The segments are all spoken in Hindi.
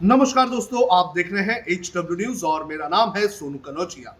नमस्कार दोस्तों, आप देख रहे हैं HW न्यूज और मेरा नाम है सोनू कनौजिया।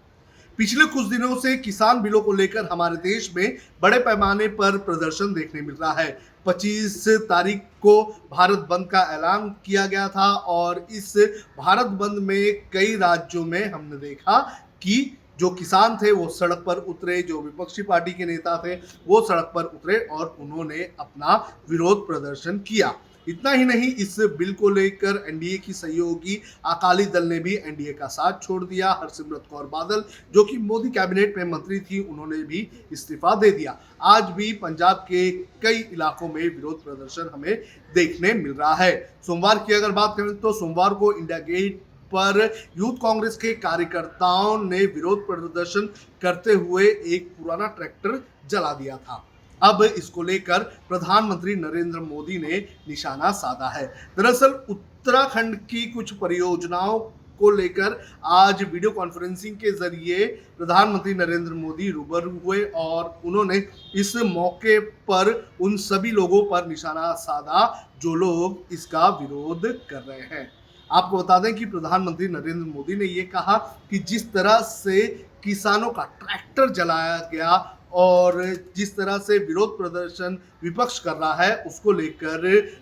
पिछले कुछ दिनों से किसान बिलों को लेकर हमारे देश में बड़े पैमाने पर प्रदर्शन देखने मिल रहा है। 25 तारीख को भारत बंद का ऐलान किया गया था और इस भारत बंद में कई राज्यों में हमने देखा कि जो किसान थे वो सड़क पर उतरे, जो विपक्षी पार्टी के नेता थे वो सड़क पर उतरे और उन्होंने अपना विरोध प्रदर्शन किया। इतना ही नहीं, इस बिल को लेकर एनडीए की सहयोगी अकाली दल ने भी एनडीए का साथ छोड़ दिया। हरसिमरत कौर बादल जो कि मोदी कैबिनेट में मंत्री थी, उन्होंने भी इस्तीफा दे दिया। आज भी पंजाब के कई इलाकों में विरोध प्रदर्शन हमें देखने मिल रहा है। सोमवार की अगर बात करें तो सोमवार को इंडिया गेट पर यूथ कांग्रेस के कार्यकर्ताओं ने विरोध प्रदर्शन करते हुए एक पुराना ट्रैक्टर जला दिया था। अब इसको लेकर प्रधानमंत्री नरेंद्र मोदी ने निशाना साधा है। दरअसल उत्तराखंड की कुछ परियोजनाओं को लेकर आज वीडियो कॉन्फ्रेंसिंग के जरिए प्रधानमंत्री नरेंद्र मोदी रूबरू हुए और उन्होंने इस मौके पर उन सभी लोगों पर निशाना साधा जो लोग इसका विरोध कर रहे हैं। आपको बता दें कि प्रधानमंत्री नरेंद्र मोदी ने ये कहा कि जिस तरह से किसानों का ट्रैक्टर जलाया गया और जिस तरह से विरोध प्रदर्शन विपक्ष कर रहा है, उसको लेकर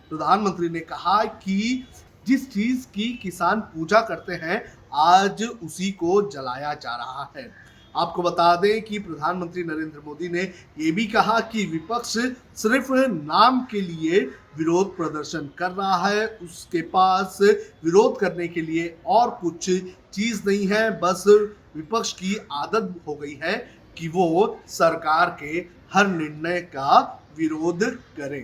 प्रधानमंत्री ने कहा कि जिस चीज की किसान पूजा करते हैं आज उसी को जलाया जा रहा है। आपको बता दें कि प्रधानमंत्री नरेंद्र मोदी ने यह भी कहा कि विपक्ष सिर्फ नाम के लिए विरोध प्रदर्शन कर रहा है, उसके पास विरोध करने के लिए और कुछ चीज नहीं है। बस विपक्ष की आदत हो गई है कि वो सरकार के हर निर्णय का विरोध करे।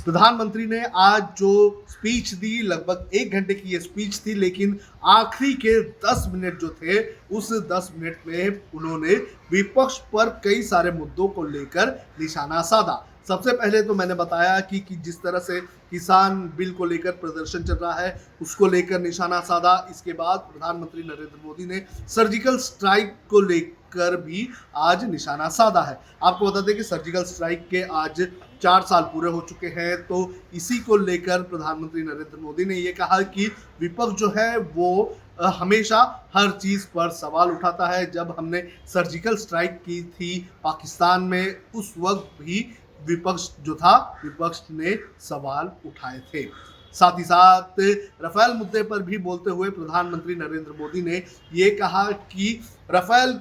प्रधानमंत्री ने आज जो स्पीच दी, लगभग 1 घंटे की ये स्पीच थी, लेकिन आखिरी के 10 मिनट जो थे उस 10 मिनट में उन्होंने विपक्ष पर कई सारे मुद्दों को लेकर निशाना साधा। सबसे पहले तो मैंने बताया कि जिस तरह से किसान बिल को लेकर प्रदर्शन चल रहा है उसको लेकर निशाना साधा। इसके बाद प्रधानमंत्री नरेंद्र मोदी ने सर्जिकल स्ट्राइक को लेकर भी आज निशाना साधा है। आपको बता दें कि सर्जिकल स्ट्राइक के आज 4 साल पूरे हो चुके हैं, तो इसी को लेकर प्रधानमंत्री नरेंद्र मोदी ने ये कहा कि विपक्ष जो है वो हमेशा हर चीज पर सवाल उठाता है। जब हमने सर्जिकल स्ट्राइक की थी पाकिस्तान में, उस वक्त भी विपक्ष ने सवाल उठाए थे। साथ ही साथ राफेल मुद्दे पर भी बोलते हुए प्रधानमंत्री नरेंद्र मोदी ने ये कहा कि राफेल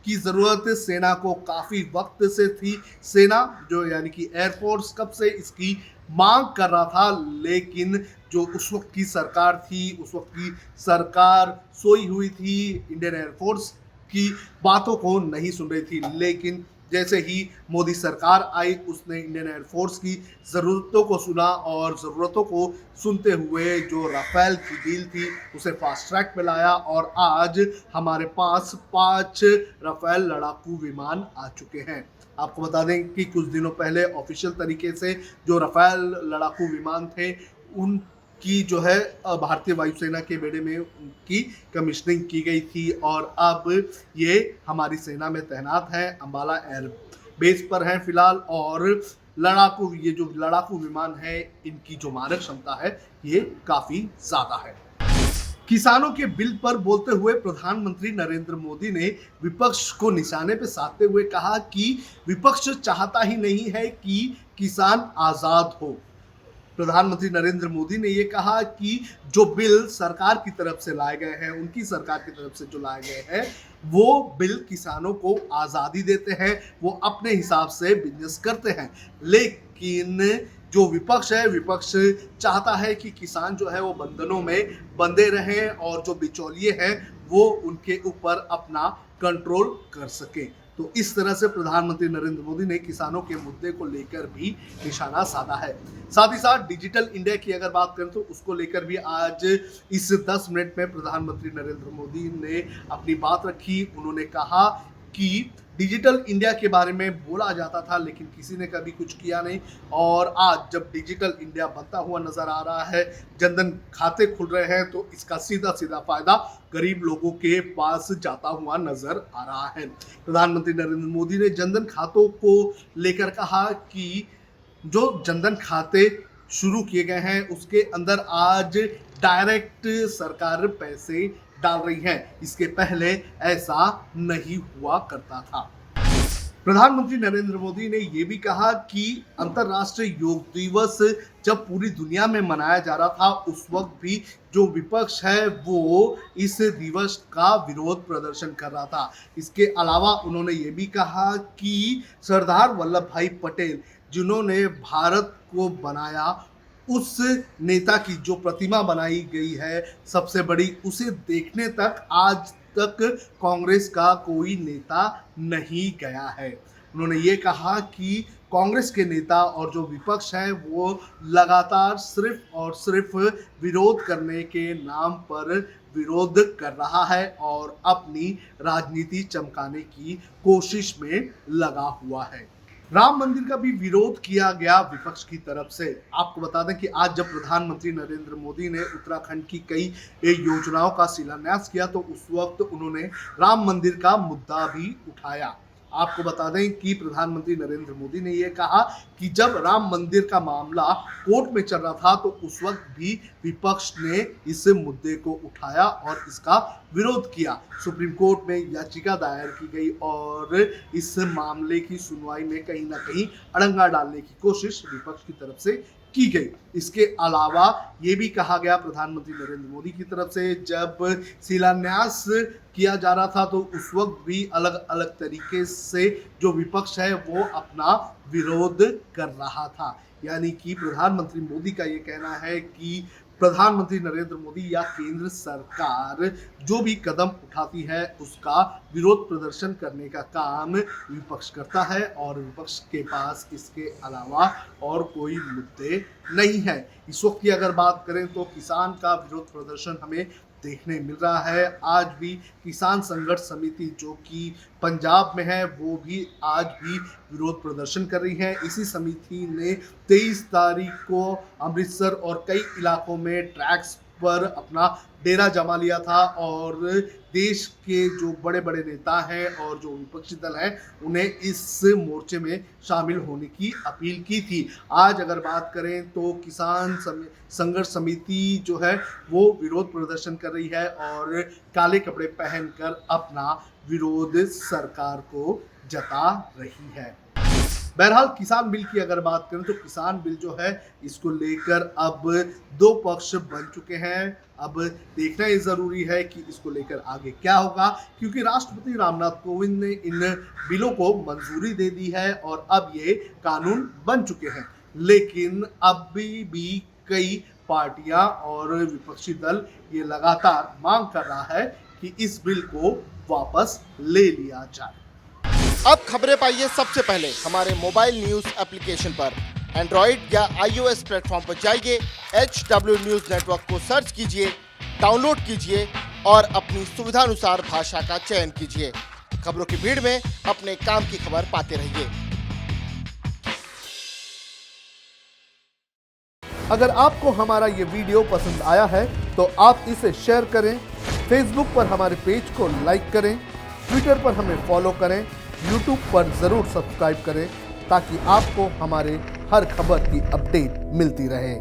की जरूरत सेना को काफी वक्त से थी। सेना जो यानी कि एयरफोर्स कब से इसकी मांग कर रहा था, लेकिन जो उस वक्त की सरकार थी, उस वक्त की सरकार सोई हुई थी, इंडियन एयरफोर्स की बातों को नहीं सुन रही थी। लेकिन जैसे ही मोदी सरकार आई, उसने इंडियन एयरफोर्स की ज़रूरतों को सुना और ज़रूरतों को सुनते हुए जो राफेल की डील थी उसे फास्ट ट्रैक पे लाया और आज हमारे पास 5 राफेल लड़ाकू विमान आ चुके हैं। आपको बता दें कि कुछ दिनों पहले ऑफिशियल तरीके से जो राफेल लड़ाकू विमान थे उनकी जो है भारतीय वायुसेना के बेड़े में उनकी कमीशनिंग की गई थी और अब ये हमारी सेना में तैनात हैं, अंबाला एयर बेस पर हैं फिलहाल। और ये जो लड़ाकू विमान है, इनकी जो मारक क्षमता है ये काफी ज्यादा है। किसानों के बिल पर बोलते हुए प्रधानमंत्री नरेंद्र मोदी ने विपक्ष को निशाने पर साधते हुए कहा कि विपक्ष चाहता ही नहीं है कि किसान आजाद हो। प्रधानमंत्री नरेंद्र मोदी ने यह कहा कि जो बिल सरकार की तरफ से लाए गए हैं, उनकी सरकार की तरफ से जो लाए गए हैं, वो बिल किसानों को आज़ादी देते हैं, वो अपने हिसाब से बिजनेस करते हैं। लेकिन जो विपक्ष है, विपक्ष चाहता है कि किसान जो है वो बंधनों में बंधे रहें और जो बिचौलिए हैं वो उनके ऊपर अपना कंट्रोल कर सके। तो इस तरह से प्रधानमंत्री नरेंद्र मोदी ने किसानों के मुद्दे को लेकर भी निशाना साधा है। साथ ही साथ डिजिटल इंडिया की अगर बात करें तो उसको लेकर भी आज इस 10 मिनट में प्रधानमंत्री नरेंद्र मोदी ने अपनी बात रखी। उन्होंने कहा कि डिजिटल इंडिया के बारे में बोला जाता था लेकिन किसी ने कभी कुछ किया नहीं, और आज जब डिजिटल इंडिया बनता हुआ नजर आ रहा है, जनधन खाते खुल रहे हैं, तो इसका सीधा सीधा फायदा गरीब लोगों के पास जाता हुआ नजर आ रहा है। प्रधानमंत्री नरेंद्र मोदी ने जनधन खातों को लेकर कहा कि जो जनधन खाते शुरू किए गए हैं उसके अंदर आज डायरेक्ट सरकार पैसे डाल रही है। इसके पहले ऐसा नहीं हुआ करता था। प्रधानमंत्री नरेंद्र मोदी ने यह भी कहा कि अंतर्राष्ट्रीय योग दिवस जब पूरी दुनिया में मनाया जा रहा था उस वक्त भी जो विपक्ष है वो इस दिवस का विरोध प्रदर्शन कर रहा था। इसके अलावा उन्होंने ये भी कहा कि सरदार वल्लभ भाई पटेल जिन्होंने भारत को बनाया, उस नेता की जो प्रतिमा बनाई गई है सबसे बड़ी, उसे देखने तक आज तक कांग्रेस का कोई नेता नहीं गया है। उन्होंने ये कहा कि कांग्रेस के नेता और जो विपक्ष है वो लगातार सिर्फ और सिर्फ विरोध करने के नाम पर विरोध कर रहा है और अपनी राजनीति चमकाने की कोशिश में लगा हुआ है। राम मंदिर का भी विरोध किया गया विपक्ष की तरफ से। आपको बता दें कि आज जब प्रधानमंत्री नरेंद्र मोदी ने उत्तराखंड की कई योजनाओं का शिलान्यास किया तो उस वक्त उन्होंने राम मंदिर का मुद्दा भी उठाया। आपको बता दें कि प्रधानमंत्री नरेंद्र मोदी ने यह कहा कि जब राम मंदिर का मामला कोर्ट में चल रहा था तो उस वक्त भी विपक्ष ने इस मुद्दे को उठाया और इसका विरोध किया। सुप्रीम कोर्ट में याचिका दायर की गई और इस मामले की सुनवाई में कहीं ना कहीं अड़ंगा डालने की कोशिश विपक्ष की तरफ से की गई। इसके अलावा ये भी कहा गया प्रधानमंत्री नरेंद्र मोदी की तरफ से, जब शिलान्यास किया जा रहा था तो उस वक्त भी अलग अलग तरीके से जो विपक्ष है वो अपना विरोध कर रहा था। यानी कि प्रधानमंत्री मोदी का ये कहना है कि प्रधानमंत्री नरेंद्र मोदी या केंद्र सरकार जो भी कदम उठाती है उसका विरोध प्रदर्शन करने का काम विपक्ष करता है और विपक्ष के पास इसके अलावा और कोई मुद्दे नहीं है। इस वक्त की अगर बात करें तो किसान का विरोध प्रदर्शन हमें देखने मिल रहा है। आज भी किसान संघर्ष समिति जो कि पंजाब में है वो भी आज भी विरोध प्रदर्शन कर रही है। इसी समिति ने 23 तारीख को अमृतसर और कई इलाकों में ट्रैक्स पर अपना डेरा जमा लिया था और देश के जो बड़े बड़े नेता हैं और जो विपक्षी दल हैं उन्हें इस मोर्चे में शामिल होने की अपील की थी। आज अगर बात करें तो किसान संघर्ष समिति जो है वो विरोध प्रदर्शन कर रही है और काले कपड़े पहनकर अपना विरोध सरकार को जता रही है। बहरहाल किसान बिल की अगर बात करें तो किसान बिल जो है इसको लेकर अब दो पक्ष बन चुके हैं। अब देखना ये जरूरी है कि इसको लेकर आगे क्या होगा, क्योंकि राष्ट्रपति रामनाथ कोविंद ने इन बिलों को मंजूरी दे दी है और अब ये कानून बन चुके हैं। लेकिन अभी भी कई पार्टियां और विपक्षी दल ये लगातार मांग कर रहा है कि इस बिल को वापस ले लिया जाए। अब खबरें पाइए सबसे पहले हमारे मोबाइल न्यूज एप्लीकेशन पर। एंड्रॉइड या iOS प्लेटफॉर्म पर जाइए, HW न्यूज नेटवर्क को सर्च कीजिए, डाउनलोड कीजिए और अपनी सुविधानुसार भाषा का चयन कीजिए। खबरों की भीड़ में अपने काम की खबर पाते रहिए। अगर आपको हमारा ये वीडियो पसंद आया है तो आप इसे शेयर करें, फेसबुक पर हमारे पेज को लाइक करें, ट्विटर पर हमें फॉलो करें, यूट्यूब पर ज़रूर सब्सक्राइब करें ताकि आपको हमारे हर खबर की अपडेट मिलती रहे।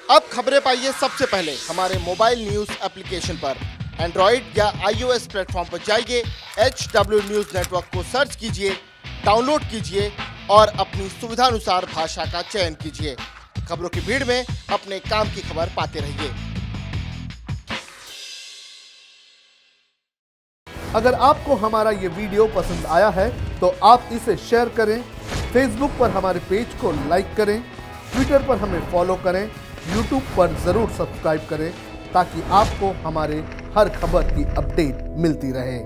अब खबरें पाइए सबसे पहले हमारे मोबाइल न्यूज एप्लीकेशन पर। एंड्रॉइड या iOS प्लेटफॉर्म पर जाइए, HW न्यूज नेटवर्क को सर्च कीजिए, डाउनलोड कीजिए और अपनी सुविधानुसार भाषा का चयन कीजिए। खबरों की भीड़ में अपने काम की खबर पाते रहिए। अगर आपको हमारा ये वीडियो पसंद आया है तो आप इसे शेयर करें, फेसबुक पर हमारे पेज को लाइक करें, ट्विटर पर हमें फॉलो करें, यूट्यूब पर ज़रूर सब्सक्राइब करें ताकि आपको हमारे हर खबर की अपडेट मिलती रहे।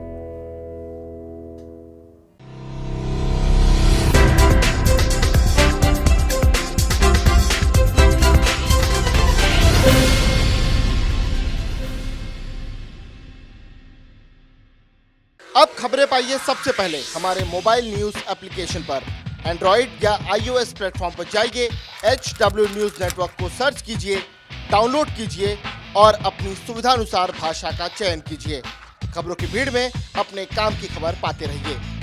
अब खबरें पाइए सबसे पहले हमारे मोबाइल न्यूज एप्लीकेशन पर। एंड्रॉइड या iOS प्लेटफॉर्म पर जाइए, HW न्यूज नेटवर्क को सर्च कीजिए, डाउनलोड कीजिए और अपनी सुविधानुसार भाषा का चयन कीजिए। खबरों की भीड़ में अपने काम की खबर पाते रहिए।